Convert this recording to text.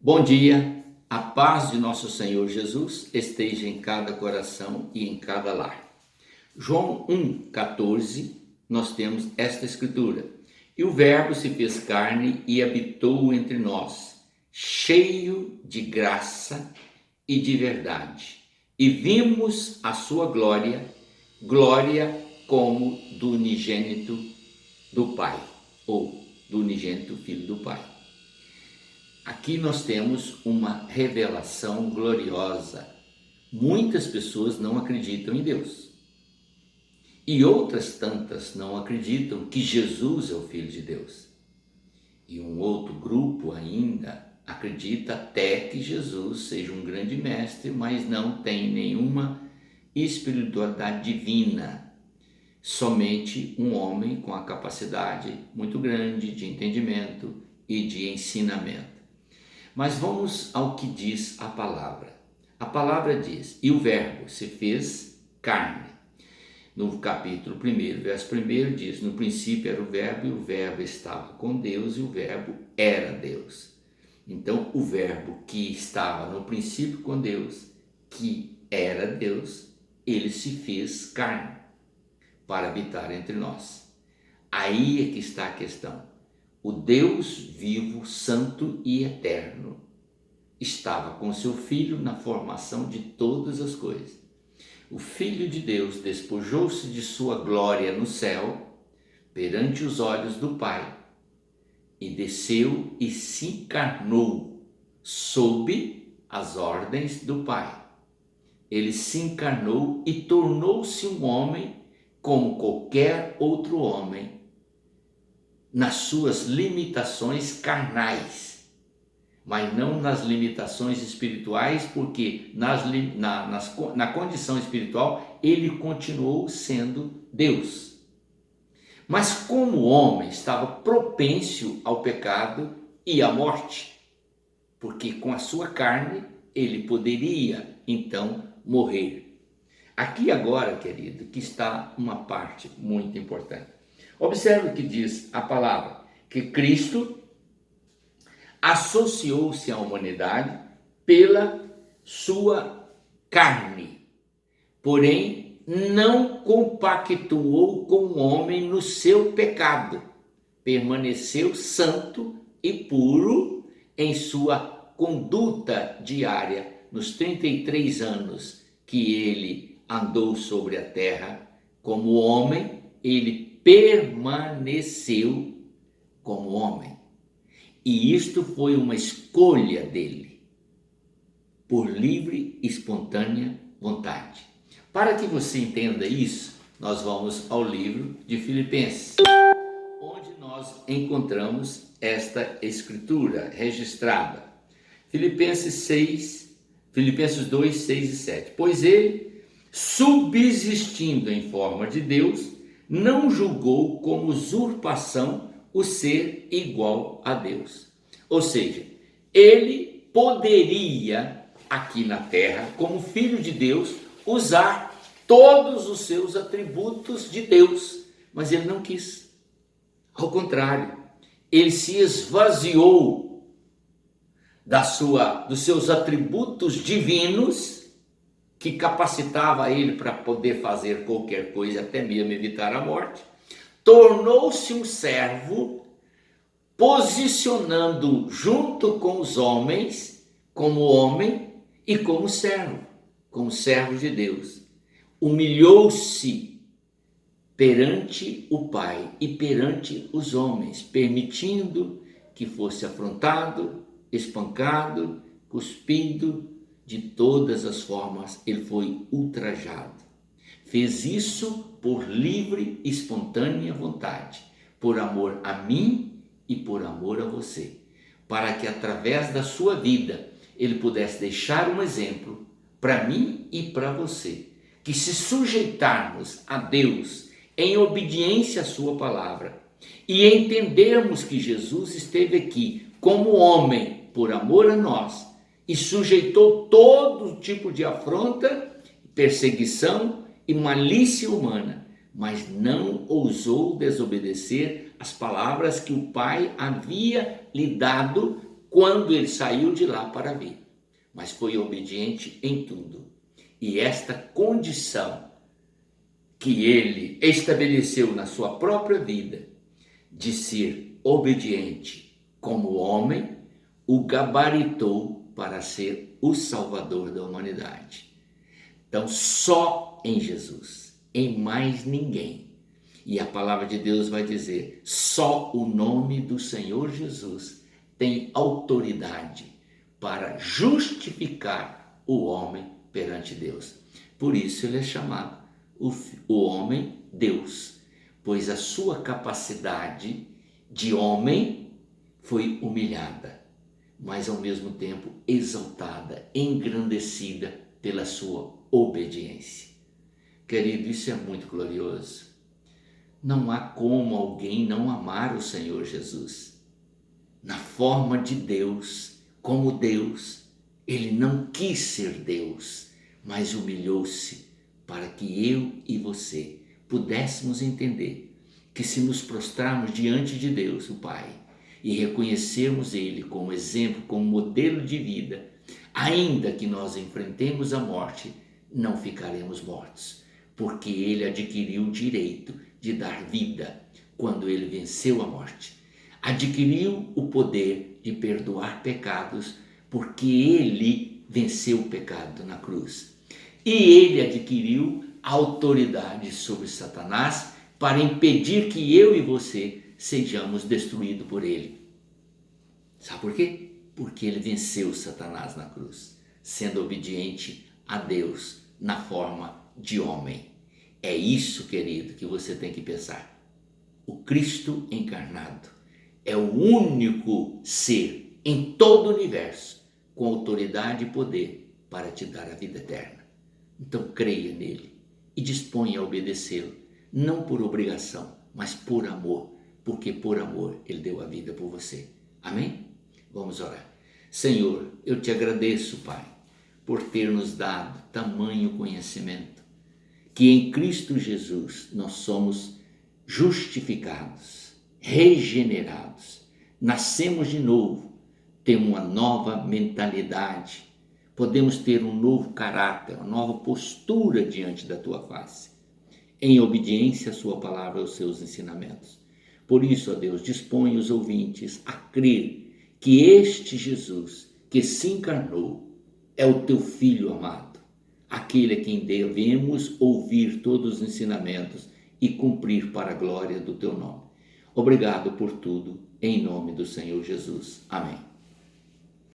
Bom dia, a paz de nosso Senhor Jesus esteja em cada coração e em cada lar. João 1,14, nós temos esta escritura: E o Verbo se fez carne e habitou entre nós, cheio de graça e de verdade. E vimos a sua glória, glória como do unigênito do Pai, ou do unigênito Filho do Pai. Aqui nós temos uma revelação gloriosa. Muitas pessoas não acreditam em Deus. E outras tantas não acreditam que Jesus é o Filho de Deus. E um outro grupo ainda acredita até que Jesus seja um grande mestre, mas não tem nenhuma espiritualidade divina. Somente um homem com a capacidade muito grande de entendimento e de ensinamento. Mas vamos ao que diz a palavra. A palavra diz: e o Verbo se fez carne. No capítulo 1, verso 1 diz: no princípio era o Verbo, e o Verbo estava com Deus, e o Verbo era Deus. Então, o Verbo que estava no princípio com Deus, que era Deus, ele se fez carne para habitar entre nós. Aí é que está a questão. O Deus vivo, santo e eterno estava com seu Filho na formação de todas as coisas. O Filho de Deus despojou-se de sua glória no céu, perante os olhos do Pai, e desceu e se encarnou sob as ordens do Pai. Ele se encarnou e tornou-se um homem como qualquer outro homem, nas suas limitações carnais, mas não nas limitações espirituais, porque na condição espiritual ele continuou sendo Deus. Mas como homem estava propenso ao pecado e à morte, porque com a sua carne ele poderia então morrer. Aqui agora, querido, que está uma parte muito importante. Observe o que diz a palavra, que Cristo associou-se à humanidade pela sua carne, porém não compactuou com o homem no seu pecado, permaneceu santo e puro em sua conduta diária nos 33 anos que ele andou sobre a terra como homem. Ele permaneceu como homem. E isto foi uma escolha dele, por livre e espontânea vontade. Para que você entenda isso, nós vamos ao livro de Filipenses, onde nós encontramos esta escritura registrada. Filipenses 2, 6 e 7. Pois ele, subsistindo em forma de Deus, não julgou como usurpação o ser igual a Deus. Ou seja, ele poderia, aqui na terra, como filho de Deus, usar todos os seus atributos de Deus, mas ele não quis. Ao contrário, ele se esvaziou dos seus atributos divinos, que capacitava ele para poder fazer qualquer coisa, até mesmo evitar a morte. Tornou-se um servo, posicionando junto com os homens, como homem e como servo de Deus. Humilhou-se perante o Pai e perante os homens, permitindo que fosse afrontado, espancado, cuspido, de todas as formas. Ele foi ultrajado. Fez isso por livre e espontânea vontade, por amor a mim e por amor a você, para que através da sua vida ele pudesse deixar um exemplo para mim e para você, que se sujeitarmos a Deus em obediência à sua palavra e entendermos que Jesus esteve aqui como homem por amor a nós, e sujeitou todo tipo de afronta, perseguição e malícia humana, mas não ousou desobedecer as palavras que o Pai havia lhe dado quando ele saiu de lá para vir, mas foi obediente em tudo. E esta condição que ele estabeleceu na sua própria vida, de ser obediente como homem, o gabaritou para ser o Salvador da humanidade. Então, só em Jesus, em mais ninguém. E a palavra de Deus vai dizer, só o nome do Senhor Jesus tem autoridade para justificar o homem perante Deus. Por isso ele é chamado o homem Deus, pois a sua capacidade de homem foi humilhada, mas ao mesmo tempo exaltada, engrandecida pela sua obediência. Querido, isso é muito glorioso. Não há como alguém não amar o Senhor Jesus. Na forma de Deus, como Deus, ele não quis ser Deus, mas humilhou-se para que eu e você pudéssemos entender que se nos prostrarmos diante de Deus, o Pai, e reconhecermos Ele como exemplo, como modelo de vida, ainda que nós enfrentemos a morte, não ficaremos mortos, porque Ele adquiriu o direito de dar vida quando Ele venceu a morte. Adquiriu o poder de perdoar pecados, porque Ele venceu o pecado na cruz. E Ele adquiriu a autoridade sobre Satanás para impedir que eu e você sejamos destruídos por Ele. Sabe por quê? Porque Ele venceu Satanás na cruz, sendo obediente a Deus na forma de homem. É isso, querido, que você tem que pensar. O Cristo encarnado é o único ser em todo o universo com autoridade e poder para te dar a vida eterna. Então creia nele e disponha a obedecê-lo, não por obrigação, mas por amor, porque por amor ele deu a vida por você. Amém? Vamos orar. Senhor, eu te agradeço, Pai, por ter nos dado tamanho conhecimento, que em Cristo Jesus nós somos justificados, regenerados, nascemos de novo, temos uma nova mentalidade, podemos ter um novo caráter, uma nova postura diante da tua face, em obediência à sua palavra e aos seus ensinamentos. Por isso, ó Deus, dispõe os ouvintes a crer que este Jesus que se encarnou é o teu Filho amado, aquele a quem devemos ouvir todos os ensinamentos e cumprir para a glória do teu nome. Obrigado por tudo, em nome do Senhor Jesus. Amém.